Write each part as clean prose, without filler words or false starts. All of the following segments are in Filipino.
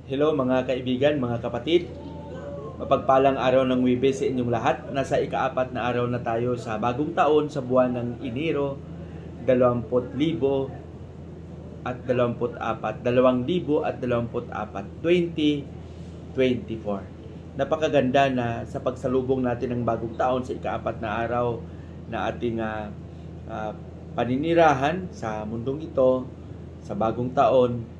Hello mga kaibigan, mga kapatid. Mapagpalang araw ng Huwebes sa inyong lahat. Nasa ika-4 na araw na tayo sa bagong taon sa buwan ng Enero 2024, 2024. Napakaganda na sa pagsalubong natin ng bagong taon sa ika-4 na araw na ating paninirahan sa mundong ito sa bagong taon.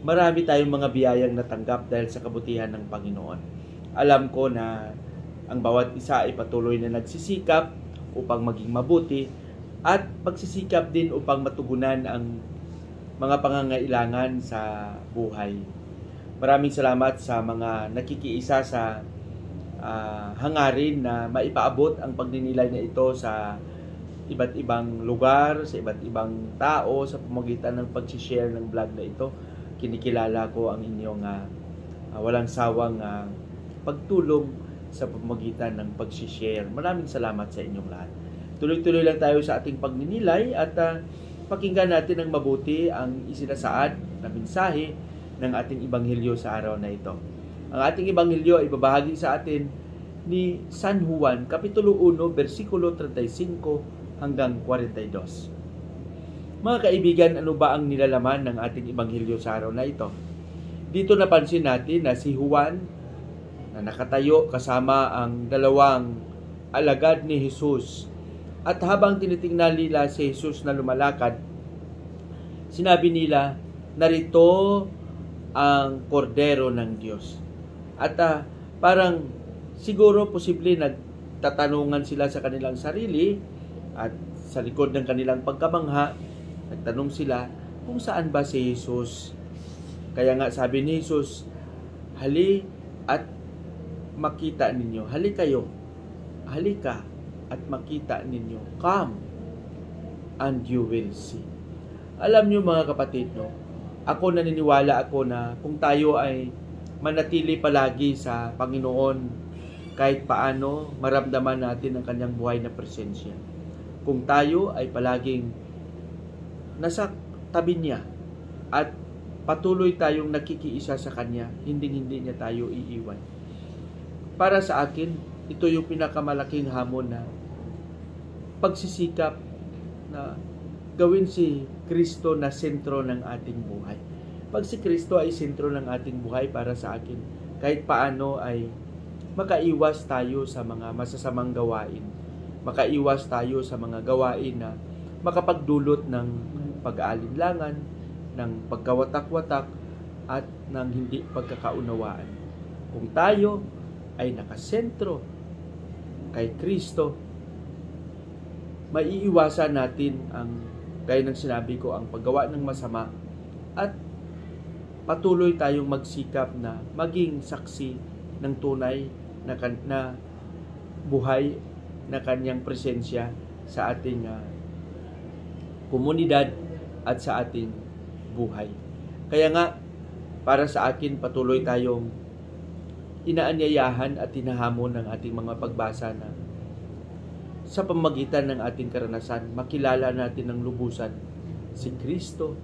Marami tayong mga biyayang natanggap dahil sa kabutihan ng Panginoon. Alam ko na ang bawat isa ay patuloy na nagsisikap upang maging mabuti at pagsisikap din upang matugunan ang mga pangangailangan sa buhay. Maraming salamat sa mga nakikiisa sa hangarin na maipaabot ang pagninilay na ito sa iba't ibang lugar, sa iba't ibang tao sa pamamagitan ng pag-share ng vlog na ito. Kinikilala ko ang inyong walang sawang pagtulong sa pamamagitan ng pag-share. Maraming salamat sa inyong lahat. Tuloy-tuloy lang tayo sa ating pagninilay at pakinggan natin ng mabuti ang isinasaad na mensahe ng ating Ebanghelyo sa araw na ito. Ang ating Ebanghelyo ay ibabahagi sa atin ni San Juan, Kapitulo 1, versikulo 35 hanggang 42. Mga kaibigan, ano ba ang nilalaman ng ating Ebanghelyo sa araw na ito? Dito napansin natin na si Juan na nakatayo kasama ang dalawang alagad ni Jesus. At habang tinitingnan nila si Jesus na lumalakad, sinabi nila, narito ang kordero ng Diyos. At parang siguro posible nagtatanungan sila sa kanilang sarili at sa likod ng kanilang pagkamangha, nagtanong sila kung saan ba si Jesus. Kaya nga sabi ni Jesus, hali at makita ninyo. Hali kayo. Halika at makita ninyo. Come and you will see. Alam niyo mga kapatid, no? Ako naniniwala ako na kung tayo ay manatili palagi sa Panginoon, kahit paano maramdaman natin ang kanyang buhay na presensya. Kung tayo ay palaging nasa tabi niya at patuloy tayong nakikiisa sa kanya, hindi niya tayo iiwan. Para sa akin, ito yung pinakamalaking hamon na pagsisikap na gawin si Kristo na sentro ng ating buhay. Pag si Kristo ay sentro ng ating buhay, para sa akin, kahit paano ay makaiwas tayo sa mga masasamang gawain. Makaiwas tayo sa mga gawain na makapagdulot ng pag-aalinlangan, ng pagkawatak-watak at ng hindi pagkakaunawaan. Kung tayo ay nakasentro kay Kristo, maiiwasan natin ang, gaya ng sinabi ko, ang paggawa ng masama at patuloy tayong magsikap na maging saksi ng tunay na buhay na kanyang presensya sa ating komunidad at sa ating buhay. Kaya nga, para sa akin, patuloy tayong inaanyayahan at hinahamon ng ating mga pagbasa na sa pamamagitan ng ating karanasan, makilala natin ng lubusan si Kristo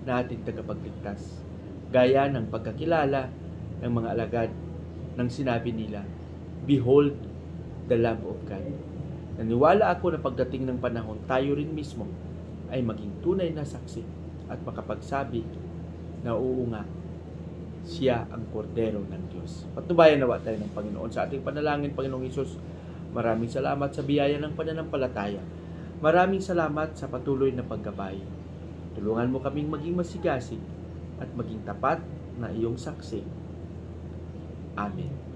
na ating tagapagligtas. Gaya ng pagkakilala ng mga alagad ng sinabi nila, behold the Lamb of God. Naniwala ako na pagdating ng panahon, tayo rin mismo ay maging tunay na saksi at makapagsabi na oo nga, siya ang kordero ng Diyos. Patnubayan nawa tayo ng Panginoon sa ating panalangin. Panginoong Hesus, maraming salamat sa biyaya ng pananampalataya. Maraming salamat sa patuloy na paggabay. Tulungan mo kaming maging masigasig at maging tapat na iyong saksi. Amen.